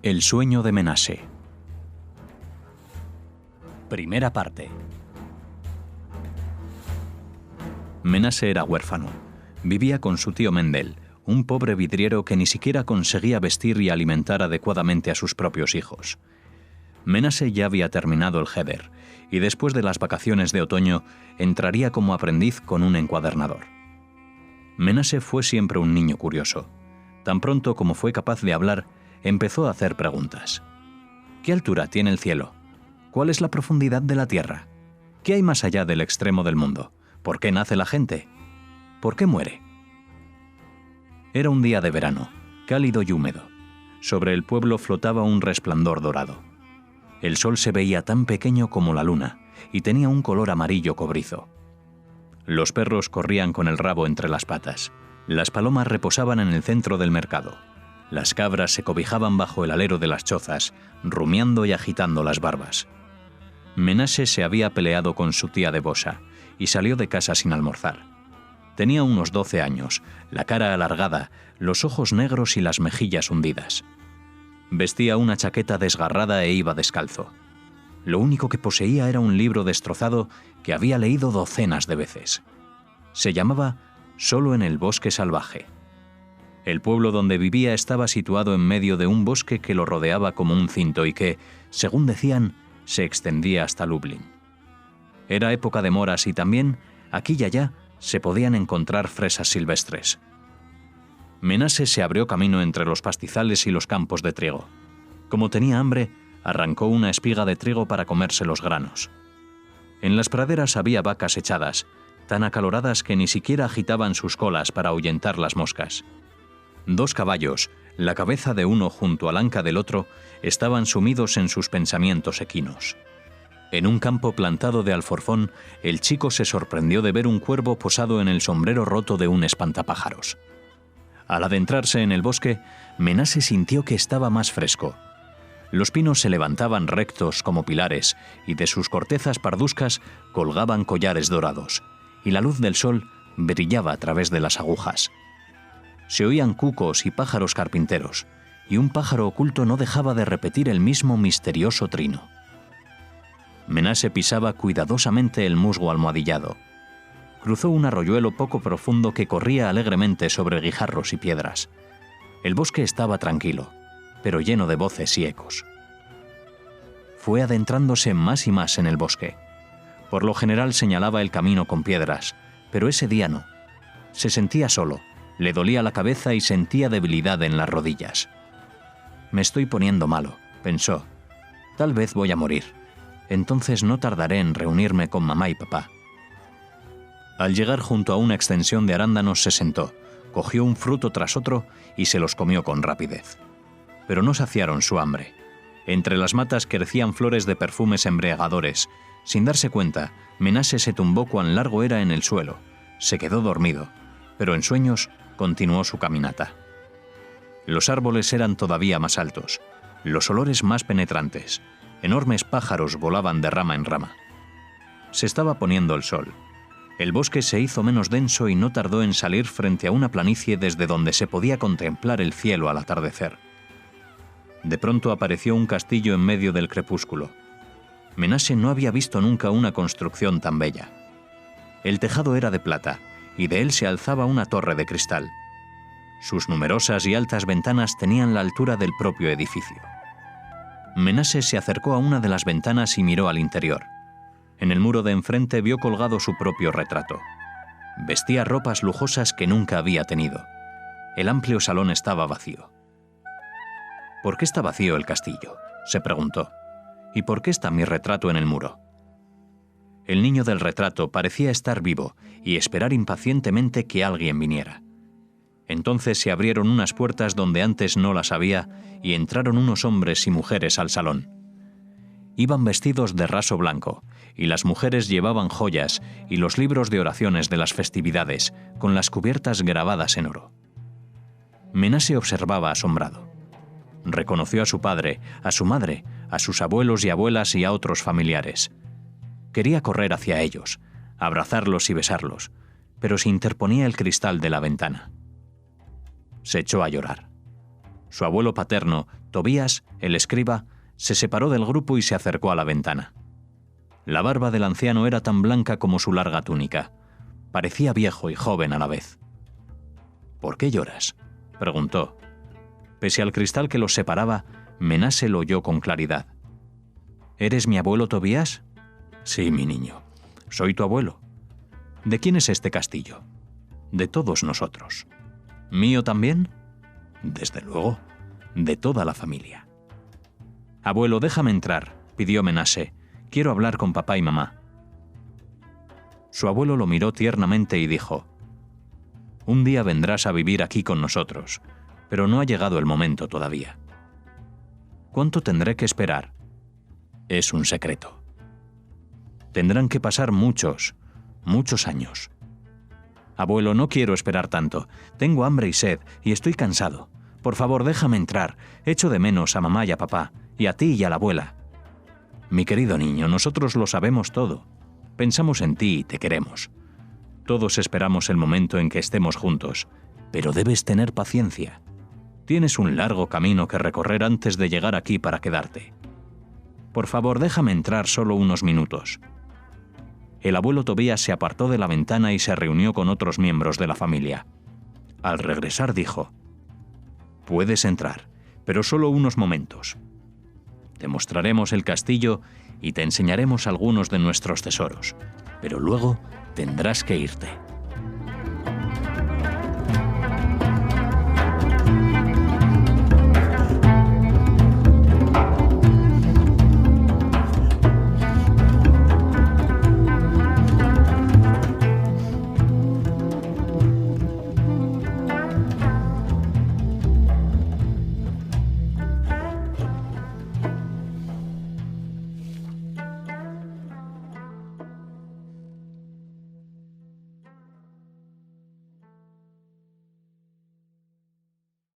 El sueño de Menashe. Primera parte. Menashe era huérfano. Vivía con su tío Mendel, un pobre vidriero que ni siquiera conseguía vestir y alimentar adecuadamente a sus propios hijos. Menashe ya había terminado el Heder y después de las vacaciones de otoño entraría como aprendiz con un encuadernador. Menashe fue siempre un niño curioso. Tan pronto como fue capaz de hablar, empezó a hacer preguntas. ¿Qué altura tiene el cielo? ¿Cuál es la profundidad de la tierra? ¿Qué hay más allá del extremo del mundo? ¿Por qué nace la gente? ¿Por qué muere? Era un día de verano, cálido y húmedo. Sobre el pueblo flotaba un resplandor dorado. El sol se veía tan pequeño como la luna y tenía un color amarillo cobrizo. Los perros corrían con el rabo entre las patas. Las palomas reposaban en el centro del mercado. Las cabras se cobijaban bajo el alero de las chozas, rumiando y agitando las barbas. Menashe se había peleado con su tía de Bosa y salió de casa sin almorzar. Tenía unos 12 años, la cara alargada, los ojos negros y las mejillas hundidas. Vestía una chaqueta desgarrada e iba descalzo. Lo único que poseía era un libro destrozado que había leído docenas de veces. Se llamaba Solo en el bosque salvaje. El pueblo donde vivía estaba situado en medio de un bosque que lo rodeaba como un cinto y que, según decían, se extendía hasta Lublin. Era época de moras y también, aquí y allá, se podían encontrar fresas silvestres. Menashe se abrió camino entre los pastizales y los campos de trigo. Como tenía hambre, arrancó una espiga de trigo para comerse los granos. En las praderas había vacas echadas, tan acaloradas que ni siquiera agitaban sus colas para ahuyentar las moscas. 2 caballos, la cabeza de uno junto al anca del otro, estaban sumidos en sus pensamientos equinos. En un campo plantado de alforfón, el chico se sorprendió de ver un cuervo posado en el sombrero roto de un espantapájaros. Al adentrarse en el bosque, Menashe sintió que estaba más fresco. Los pinos se levantaban rectos como pilares y de sus cortezas parduzcas colgaban collares dorados, y la luz del sol brillaba a través de las agujas. Se oían cucos y pájaros carpinteros, y un pájaro oculto no dejaba de repetir el mismo misterioso trino. Menashe pisaba cuidadosamente el musgo almohadillado. Cruzó un arroyuelo poco profundo que corría alegremente sobre guijarros y piedras. El bosque estaba tranquilo, pero lleno de voces y ecos. Fue adentrándose más y más en el bosque. Por lo general señalaba el camino con piedras, pero ese día no. Se sentía solo, le dolía la cabeza y sentía debilidad en las rodillas. «Me estoy poniendo malo», pensó. «Tal vez voy a morir. Entonces no tardaré en reunirme con mamá y papá». Al llegar junto a una extensión de arándanos se sentó, cogió un fruto tras otro y se los comió con rapidez. Pero no saciaron su hambre. Entre las matas crecían flores de perfumes embriagadores. Sin darse cuenta, Menashe se tumbó cuán largo era en el suelo. Se quedó dormido, pero en sueños continuó su caminata. Los árboles eran todavía más altos, los olores más penetrantes. Enormes pájaros volaban de rama en rama. Se estaba poniendo el sol. El bosque se hizo menos denso y no tardó en salir frente a una planicie desde donde se podía contemplar el cielo al atardecer. De pronto apareció un castillo en medio del crepúsculo. Menashe no había visto nunca una construcción tan bella. El tejado era de plata y de él se alzaba una torre de cristal. Sus numerosas y altas ventanas tenían la altura del propio edificio. Menashe se acercó a una de las ventanas y miró al interior. En el muro de enfrente vio colgado su propio retrato. Vestía ropas lujosas que nunca había tenido. El amplio salón estaba vacío. ¿Por qué está vacío el castillo?, se preguntó. ¿Y por qué está mi retrato en el muro? El niño del retrato parecía estar vivo y esperar impacientemente que alguien viniera. Entonces se abrieron unas puertas donde antes no las había y entraron unos hombres y mujeres al salón. Iban vestidos de raso blanco y las mujeres llevaban joyas y los libros de oraciones de las festividades con las cubiertas grabadas en oro. Menashe observaba asombrado. Reconoció a su padre, a su madre, a sus abuelos y abuelas y a otros familiares. Quería correr hacia ellos, abrazarlos y besarlos, pero se interponía el cristal de la ventana. Se echó a llorar. Su abuelo paterno, Tobías, el escriba, se separó del grupo y se acercó a la ventana. La barba del anciano era tan blanca como su larga túnica. Parecía viejo y joven a la vez. «¿Por qué lloras?», preguntó. Pese al cristal que los separaba, Menase lo oyó con claridad. «¿Eres mi abuelo Tobías?». «Sí, mi niño. Soy tu abuelo». «¿De quién es este castillo?». «De todos nosotros». «¿Mío también?». «Desde luego, de toda la familia». «Abuelo, déjame entrar», pidió Menase. «Quiero hablar con papá y mamá». Su abuelo lo miró tiernamente y dijo: «Un día vendrás a vivir aquí con nosotros, pero no ha llegado el momento todavía». «¿Cuánto tendré que esperar?». «Es un secreto». «Tendrán que pasar muchos años». «Abuelo, no quiero esperar tanto. Tengo hambre y sed y estoy cansado. Por favor, déjame entrar. Echo de menos a mamá y a papá, y a ti y a la abuela». «Mi querido niño, nosotros lo sabemos todo. Pensamos en ti y te queremos. Todos esperamos el momento en que estemos juntos, pero debes tener paciencia. Tienes un largo camino que recorrer antes de llegar aquí para quedarte. Por favor, déjame entrar solo unos minutos». El abuelo Tobías se apartó de la ventana y se reunió con otros miembros de la familia. Al regresar dijo: «Puedes entrar, pero solo unos momentos. Te mostraremos el castillo y te enseñaremos algunos de nuestros tesoros, pero luego tendrás que irte».